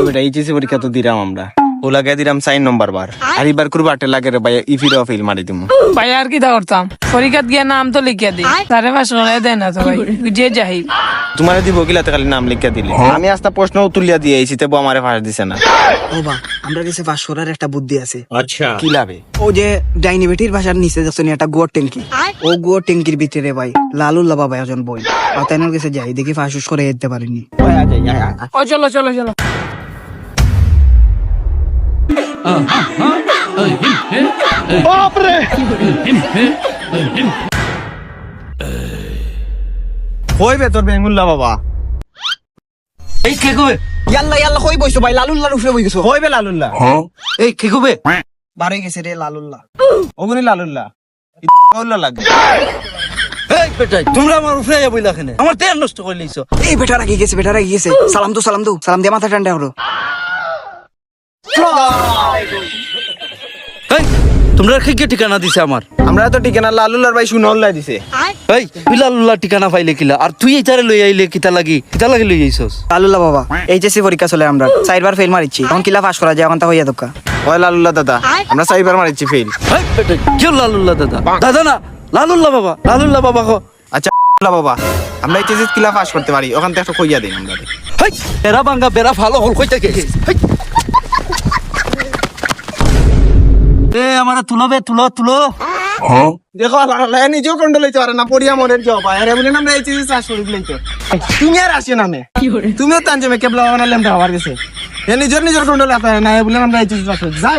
বেটা এইচএসসি পরীক্ষা তো দিলাম আমরা ও লাগে দিলাম 4 নম্বর বার আর এবার করবো 8 লাগে রে ভাই ইফির ফেল মারি দিমু ভাই আর কি দা করতাম পরীক্ষা গিয়ে নাম তো লিখিয়ে দিই তারে পাস করে দেয় না তো ভাই যে যাই তোমারে দিব গিলাতে খালি নাম লিখিয়া দিলে আমি আস্তা প্রশ্ন তুলিয়া দিয়ে আইছি তেবো আমারে ফাঁস দিছে না ও বা আমরা কাছে পাস করার একটা বুদ্ধি আছে। কি লাভে ও যে ডাইনি বেটির বাসার নিচে দেখছেন একটা গোয়ার ট্যাঙ্কি, ও গোয়ার ট্যাঙ্কির ভিতরে ভাই লালুল্লাহ বাবা একজন বই আর তাই কাছে যাই দেখি ফাঁস করে যেতে পারিনি। ও চলো চলো চলো হইবে তোর বেঙ্গুল্লা বাবা এই কে কবে ইয়াল্লা ইয়াল্লা কই বইছো ভাই, লালুল্লাহর উপরে বই গেছো। হইবে লালুল্লাহ এই কে কবে বার হয়ে গেছে রে লালুল্লাহ। ওগুনি লালুল্লাহ লালুল্লাহ লাগে এই বেটাই তোমরা আমার উপরে বইলা কেন আমার তেল নষ্ট করে লইছো এই বেটা রাগি গেছে, বেটা রাগি গেছে। সালাম দো সালাম দো, সালাম দিয়ে মাথা ঠান্ডা করো। এই তোমরা কি ঠিকানা দিছে আমার আমরা তো ঠিকানা লালুল্লাহর ভাই শুনল্লাই দিছে এই বিলালুল্লাহ ঠিকানা পাইলে কিলা আর তুই এইটারে লই আইলে কিতা লাগি লই আইছস লালুল্লাহ বাবা এইচএসসি পরীক্ষা চলে আমরা 4 বার ফেল মারিছি, এখন কিলা পাস করা যায় এখন তা হইয়া দক্কা। ওই লালুল্লাহ দাদা আমরা 4 বার মারিছি ফেল এই বেটাই কি লালুল্লাহ দাদা দাদা না লালুল্লাহ বাবা কো আচ্ছা বাবা আমরা এইচএসসি কিলা পাস করতে পারি ওখান থেকে একটা কইয়া দিন আমরা হেই বেড়া ভাঙ্গা বেড়া ভালো হল কইতে কে এ আমারে তুলো দেখো লালুল্লাহ নিজেও কন্ট্রোল হইতে পারে না পড়িয়া মনের জব আরে বলেন আমরা এইচএসসি পাস করি বলেন তো তুমি আর আসিও না মে তুমিও তানজে মে কেবলা বানালে আমরা হওয়ার গেছে নিজের কন্ট্রোল আছে না বলেন আমরা এইচএসসি পাস করি যাই